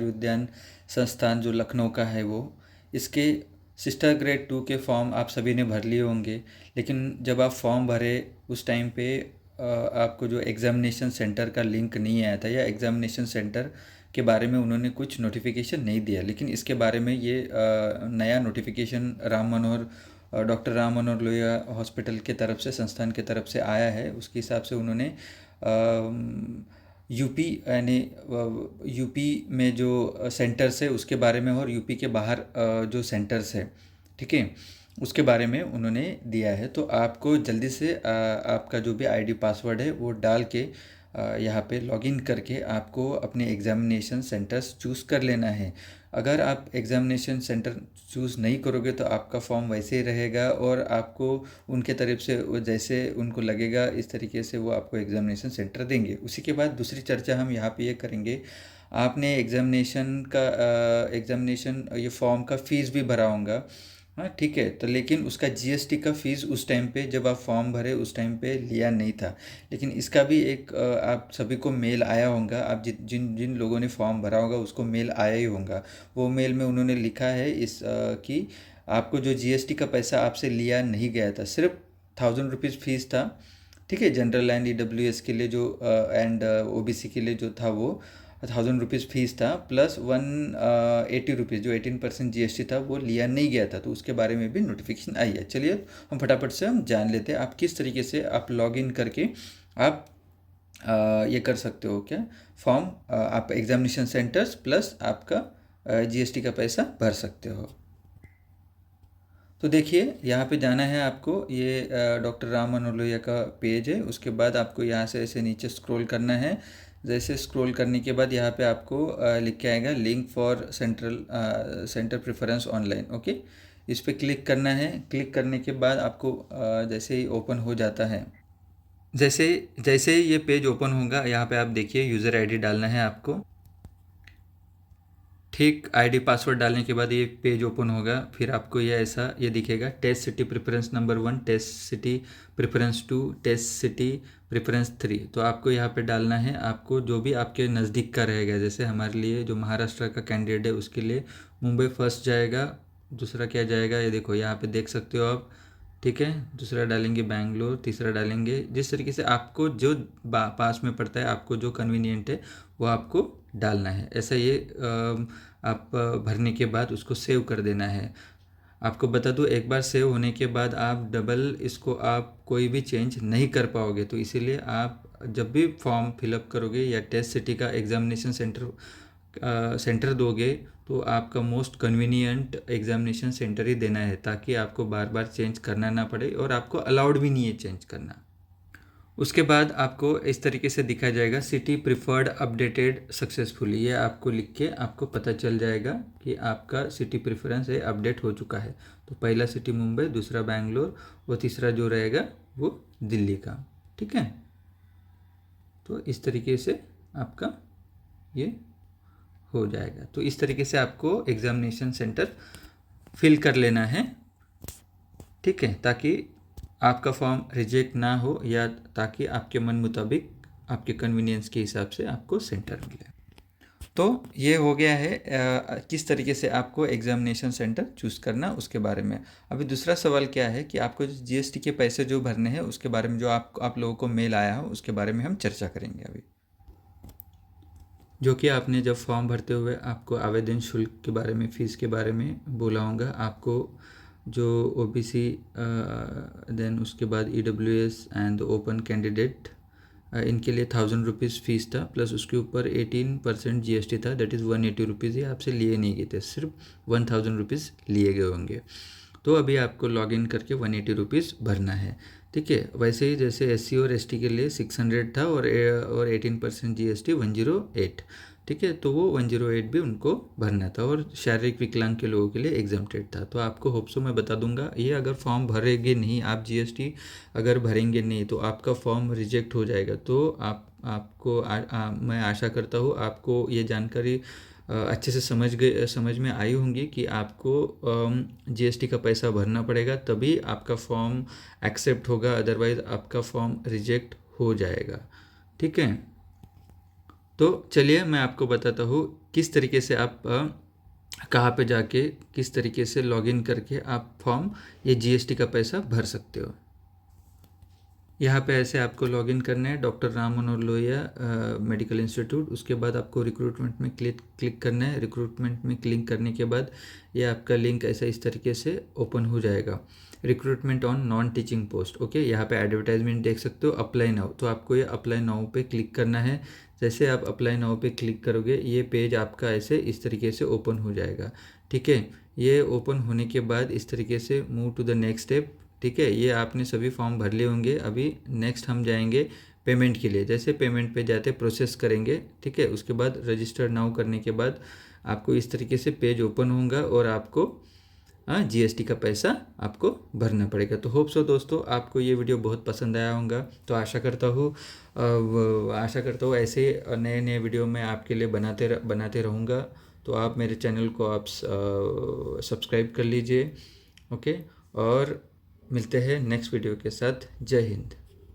उद्यान संस्थान जो लखनऊ का है वो, इसके सिस्टर ग्रेड 2 के फॉर्म आप सभी ने भर लिए होंगे। लेकिन जब आप फॉर्म भरे उस टाइम पे आपको जो एग्ज़ामिनेशन सेंटर का लिंक नहीं आया था, या एग्ज़ामिनेशन सेंटर के बारे में उन्होंने कुछ नोटिफिकेशन नहीं दिया। लेकिन इसके बारे में ये नया notification doctor Ram Manohar Lohia hospital के तरफ से, संस्थान के तरफ से आया है। उसके हिसाब से उन्होंने यूपी यानी यूपी में जो सेंटर्स है उसके बारे में, और यूपी के बाहर जो सेंटर्स है, ठीक है, उसके बारे में उन्होंने दिया है। तो आपको जल्दी से आपका जो भी आईडी पासवर्ड है वो डाल के यहाँ पे लॉगिन करके आपको अपने एग्ज़ामिनेशन सेंटर्स चूज़ कर लेना है। अगर आप एग्ज़ामिनेशन सेंटर चूज़ नहीं करोगे तो आपका फॉर्म वैसे ही रहेगा, और आपको उनके तरफ से वो जैसे उनको लगेगा इस तरीके से वो आपको एग्ज़ामिनेशन सेंटर देंगे। उसी के बाद दूसरी चर्चा हम यहाँ पे ये करेंगे, आपने एग्ज़ामिनेशन ये फॉर्म का फ़ीस भी भरा होगा, हाँ ठीक है। तो लेकिन उसका जीएसटी का फ़ीस उस टाइम पे जब आप फॉर्म भरे उस टाइम पे लिया नहीं था। लेकिन इसका भी एक आप सभी को मेल आया होगा, आप जिन जिन लोगों ने फॉर्म भरा होगा उसको मेल आया ही होगा। वो मेल में उन्होंने लिखा है कि आपको जो जीएसटी का पैसा आपसे लिया नहीं गया था, सिर्फ 1000 रुपीज़ फ़ीस था, ठीक है। जनरल एंड ईडब्ल्यूएस के लिए जो एंड ओबीसी के लिए जो था वो 1000 रुपीज़ फ़ीस था, प्लस 180 रुपीज़ जो 18% जीएसटी था वो लिया नहीं गया था। तो उसके बारे में भी नोटिफिकेशन आई है। चलिए हम फटाफट से हम जान लेते हैं आप किस तरीके से आप लॉगिन करके आप ये कर सकते हो क्या, फॉर्म आप एग्जामिनेशन सेंटर्स प्लस आपका जीएसटी का पैसा भर सकते हो। तो देखिए यहाँ पे जाना है आपको, ये डॉक्टर राम मनोहर लोहिया का पेज है। उसके बाद आपको यहाँ से ऐसे नीचे स्क्रॉल करना है। जैसे स्क्रॉल करने के बाद यहाँ पे आपको लिख के आएगा link for centre preference online, okay. इस पर क्लिक करना है। क्लिक करने के बाद आपको जैसे ही ओपन हो जाता है, जैसे जैसे ही ये पेज ओपन होगा, यहाँ पे आप देखिए यूज़र आईडी डालना है आपको। ठीक आईडी पासवर्ड डालने के बाद ये पेज ओपन होगा। फिर आपको ये ऐसा ये दिखेगा, test city preference number 1, test city preference 2, test city preference 3। तो आपको यहाँ पे डालना है, आपको जो भी आपके नज़दीक का रहेगा। जैसे हमारे लिए जो महाराष्ट्र का कैंडिडेट है उसके लिए मुंबई फर्स्ट जाएगा। दूसरा क्या जाएगा ये देखो यहाँ पे देख सकते हो आप, ठीक है। दूसरा डालेंगे बैंगलोर, तीसरा डालेंगे, जिस तरीके से आपको जो पास में पड़ता है, आपको जो कन्वीनियंट है वो आपको डालना है। ऐसा ये आप भरने के बाद उसको सेव कर देना है। आपको बता दूं, एक बार सेव होने के बाद आप डबल इसको आप कोई भी चेंज नहीं कर पाओगे। तो इसीलिए आप जब भी फॉर्म फिलअप करोगे या टेस्ट सिटी का एग्ज़ामिनेशन सेंटर दोगे तो आपका मोस्ट कन्वीनियंट एग्ज़ामिनेशन सेंटर ही देना है, ताकि आपको बार बार चेंज करना ना पड़े, और आपको अलाउड भी नहीं है चेंज करना। उसके बाद आपको इस तरीके से दिखा जाएगा सिटी प्रिफर्ड अपडेटेड सक्सेसफुली। ये आपको लिख के आपको पता चल जाएगा कि आपका सिटी प्रेफरेंस है अपडेट हो चुका है। तो पहला सिटी मुंबई, दूसरा बैंगलोर, और तीसरा जो रहेगा वो दिल्ली का, ठीक है। तो इस तरीके से आपका ये हो जाएगा। तो इस तरीके से आपको एग्ज़ामिनेशन सेंटर फिल कर लेना है, ठीक है, ताकि आपका फॉर्म रिजेक्ट ना हो, या ताकि आपके मन मुताबिक आपके कन्वीनियंस के हिसाब से आपको सेंटर मिले। तो ये हो गया है किस तरीके से आपको एग्ज़ामिनेशन सेंटर चूज़ करना उसके बारे में। अभी दूसरा सवाल क्या है कि आपको जीएसटी के पैसे जो भरने हैं उसके बारे में, जो आप लोगों को मेल आया हो उसके बारे में हम चर्चा करेंगे अभी। जो कि आपने जब फॉर्म भरते हुए आपको आवेदन शुल्क के बारे में, फ़ीस के बारे में बोला होगा। आपको जो ओबीसी देन उसके बाद ईडब्ल्यूएस एंड ओपन कैंडिडेट, इनके लिए 1000 रुपीज़ फ़ीस था, प्लस उसके ऊपर 18% जीएसटी था, दैट इज़ 180 रुपीज़। ये आपसे लिए नहीं गए थे, सिर्फ 1000 रुपीज़ लिए गए होंगे। तो अभी आपको लॉगिन करके 180 रुपीज़ भरना है, ठीक है। वैसे ही जैसे एससी और एसटी के लिए 600 था, और 18% जीएसटी 108, ठीक है। तो वो 108 भी उनको भरना था, और शारीरिक विकलांग के लोगों के लिए एग्जाम्प्टेड था। तो आपको होप्सो मैं बता दूंगा, ये अगर फॉर्म भरेंगे नहीं आप, जीएसटी अगर भरेंगे नहीं तो आपका फॉर्म रिजेक्ट हो जाएगा। तो आपको मैं आशा करता हूँ आपको ये जानकारी अच्छे से समझ में आई होंगी कि आपको जीएसटी का पैसा भरना पड़ेगा, तभी आपका फॉर्म एक्सेप्ट होगा, अदरवाइज़ आपका फॉर्म रिजेक्ट हो जाएगा, ठीक है। तो चलिए मैं आपको बताता हूँ किस तरीके से आप कहाँ पे जाके किस तरीके से लॉगिन करके आप फॉर्म ये जीएसटी का पैसा भर सकते हो। यहाँ पे ऐसे आपको लॉगिन करना है doctor Ram Manohar Lohia medical institute. उसके बाद आपको रिक्रूटमेंट में क्लिक करना है। रिक्रूटमेंट में क्लिक करने के बाद ये आपका लिंक ऐसा इस तरीके से ओपन हो जाएगा। Recruitment on non teaching post, okay. यहाँ पे एडवर्टाइजमेंट देख सकते हो, अप्लाई नाउ। तो आपको ये अप्लाई नाउ पे क्लिक करना है। जैसे आप अप्लाई नाउ पे क्लिक करोगे ये पेज आपका ऐसे इस तरीके से ओपन हो जाएगा, ठीक है। ये ओपन होने के बाद इस तरीके से move to the next step, ठीक है। ये आपने सभी फॉर्म भर लिए होंगे। अभी नेक्स्ट हम जाएंगे पेमेंट के लिए। जैसे पेमेंट पे जाते प्रोसेस करेंगे, ठीक है। उसके बाद रजिस्टर नाउ करने के बाद आपको इस तरीके से पेज ओपन होगा और आपको जीएसटी का पैसा आपको भरना पड़ेगा। तो होप सो दोस्तों आपको ये वीडियो बहुत पसंद आया होगा। तो आशा करता हूँ ऐसे नए नए वीडियो मैं आपके लिए बनाते रहूँगा। तो आप मेरे चैनल को आप सब्सक्राइब कर लीजिए, ओके। और मिलते हैं नेक्स्ट वीडियो के साथ। जय हिंद।